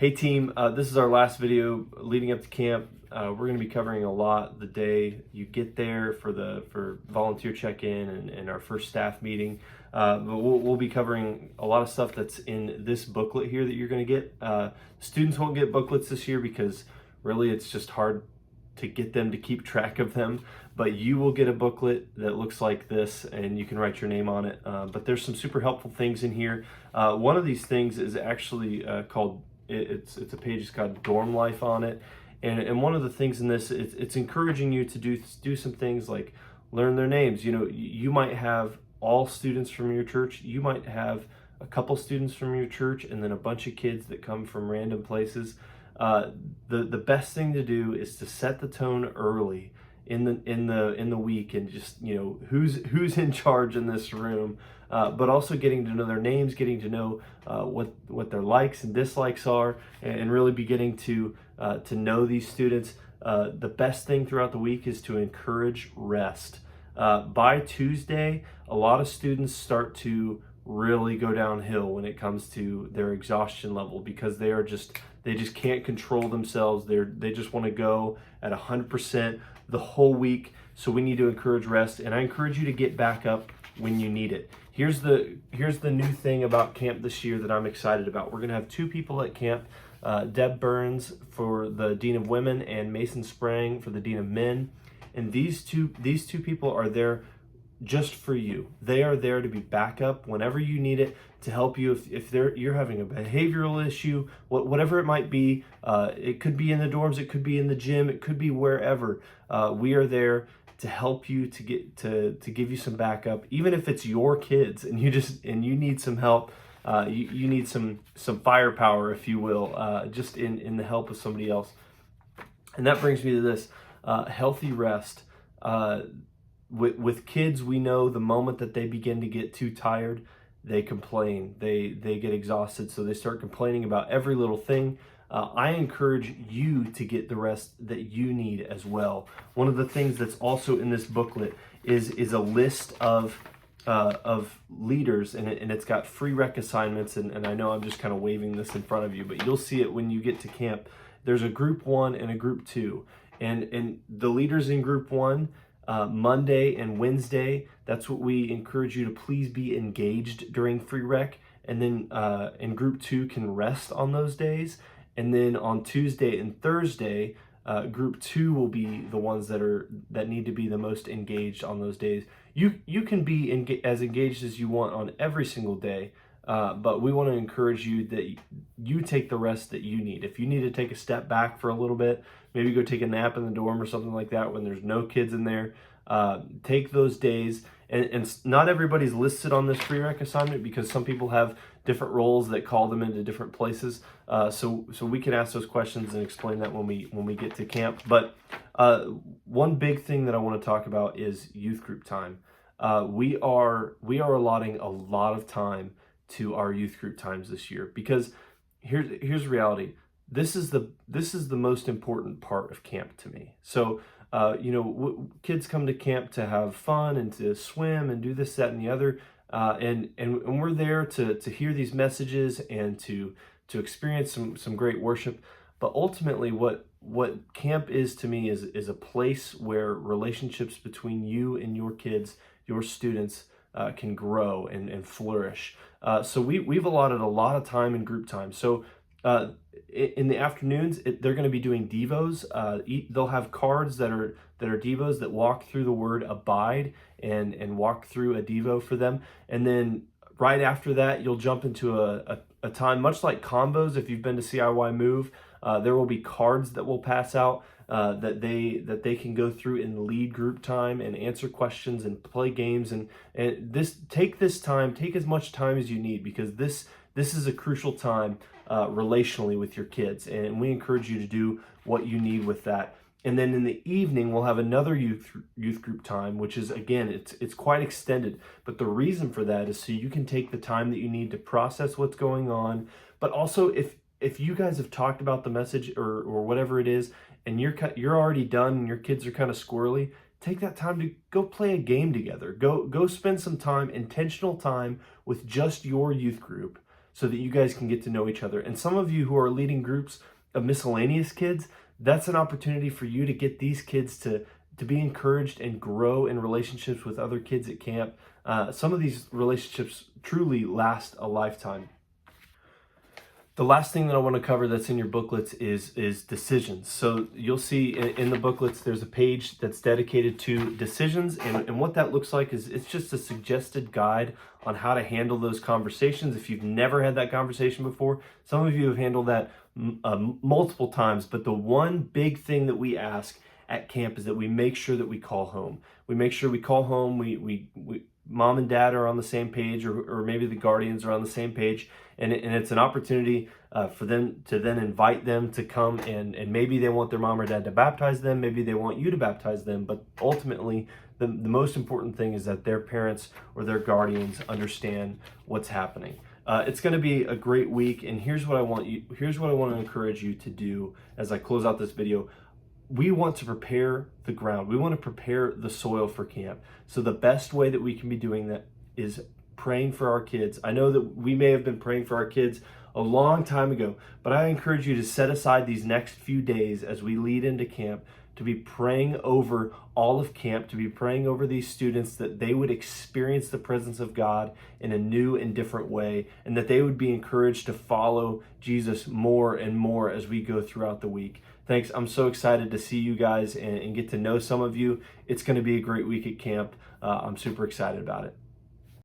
Hey team, this is our last video leading up to camp. We're going to be covering a lot the day you get there for volunteer check-in and our first staff meeting. But we'll be covering a lot of stuff that's in this booklet here that you're going to get. Students won't get booklets this year because really it's just hard to get them to keep track of them. But you will get a booklet that looks like this and you can write your name on it. But there's some super helpful things in here. One of these things is actually called it's a page that's got dorm life on it, and one of the things in this, it's encouraging you to do some things like learn their names. You know, you might have all students from your church, you might have a couple students from your church, and then a bunch of kids that come from random places. The best thing to do is to set the tone early in the week, and just, you know, who's in charge in this room, but also getting to know their names, getting to know what their likes and dislikes are, and really beginning to know these students. The best thing throughout the week is to encourage rest. By Tuesday, a lot of students start to really go downhill when it comes to their exhaustion level, because they just can't control themselves. They just want to go at 100% the whole week. So we need to encourage rest, and I encourage you to get back up when you need it. Here's the new thing about camp this year that I'm excited about. We're gonna have two people at camp, Deb Burns for the Dean of Women and Mason Sprang for the Dean of Men. And these two people are there just for you. They are there to be backup whenever you need it, to help you if you're having a behavioral issue, whatever it might be. It could be in the dorms, it could be in the gym, it could be wherever. We are there to help you, to give you some backup, even if it's your kids and you need some help. You need some firepower, if you will, just in the help of somebody else. And that brings me to this, healthy rest. With kids, we know the moment that they begin to get too tired, they complain, they get exhausted, so they start complaining about every little thing. I encourage you to get the rest that you need as well. One of the things that's also in this booklet is a list of leaders, and it's got free rec assignments, and I know I'm just kind of waving this in front of you, but you'll see it when you get to camp. There's a group 1 and a group 2, and the leaders in group 1, Monday and Wednesday, that's what we encourage you to please be engaged during free rec, and then in group 2 can rest on those days. And then on Tuesday and Thursday, group 2 will be the ones that need to be the most engaged on those days. You can be as engaged as you want on every single day, but we want to encourage you that you take the rest that you need. If you need to take a step back for a little bit, maybe go take a nap in the dorm or something like that when there's no kids in there, take those days. And not everybody's listed on this free rec assignment because some people have different roles that call them into different places. So we can ask those questions and explain that when we get to camp. But one big thing that I want to talk about is youth group time. We are allotting a lot of time to our youth group times this year, because here's reality. This is the most important part of camp to me. So you know, kids come to camp to have fun and to swim and do this, that, and the other, and we're there to hear these messages and to experience some great worship. But ultimately, what camp is to me is a place where relationships between you and your kids, your students, can grow and flourish. So we've allotted a lot of time in group time. So in the afternoons, they're going to be doing devos. They'll have cards that are devos that walk through the word abide and walk through a devo for them. And then right after that, you'll jump into a time much like combos. If you've been to CIY Move, there will be cards that will pass out that they can go through and lead group time and answer questions and play games. And take as much time as you need, because this is a crucial time relationally with your kids, and we encourage you to do what you need with that. And then in the evening, we'll have another youth group time, which is, again, it's quite extended. But the reason for that is so you can take the time that you need to process what's going on. But also, if you guys have talked about the message or whatever it is, and you're already done and your kids are kind of squirrely, take that time to go play a game together. Go spend some time, intentional time with just your youth group, so that you guys can get to know each other. And some of you who are leading groups of miscellaneous kids, that's an opportunity for you to get these kids to be encouraged and grow in relationships with other kids at camp. Some of these relationships truly last a lifetime. The last thing that I want to cover that's in your booklets is decisions. So you'll see in the booklets, there's a page that's dedicated to decisions. And what that looks like is it's just a suggested guide on how to handle those conversations. If you've never had that conversation before, some of you have handled that multiple times. But the one big thing that we ask at camp is that we make sure that we call home. We make sure we call home. We mom and dad are on the same page, or maybe the guardians are on the same page, and it's an opportunity for them to then invite them to come, and maybe they want their mom or dad to baptize them, maybe they want you to baptize them, but ultimately the most important thing is that their parents or their guardians understand what's happening. It's going to be a great week, and here's what I want to encourage you to do as I close out this video. We want to prepare the ground. We want to prepare the soil for camp. So the best way that we can be doing that is praying for our kids. I know that we may have been praying for our kids a long time ago, but I encourage you to set aside these next few days as we lead into camp to be praying over all of camp, to be praying over these students that they would experience the presence of God in a new and different way, and that they would be encouraged to follow Jesus more and more as we go throughout the week. Thanks. I'm so excited to see you guys and get to know some of you. It's going to be a great week at camp. I'm super excited about it.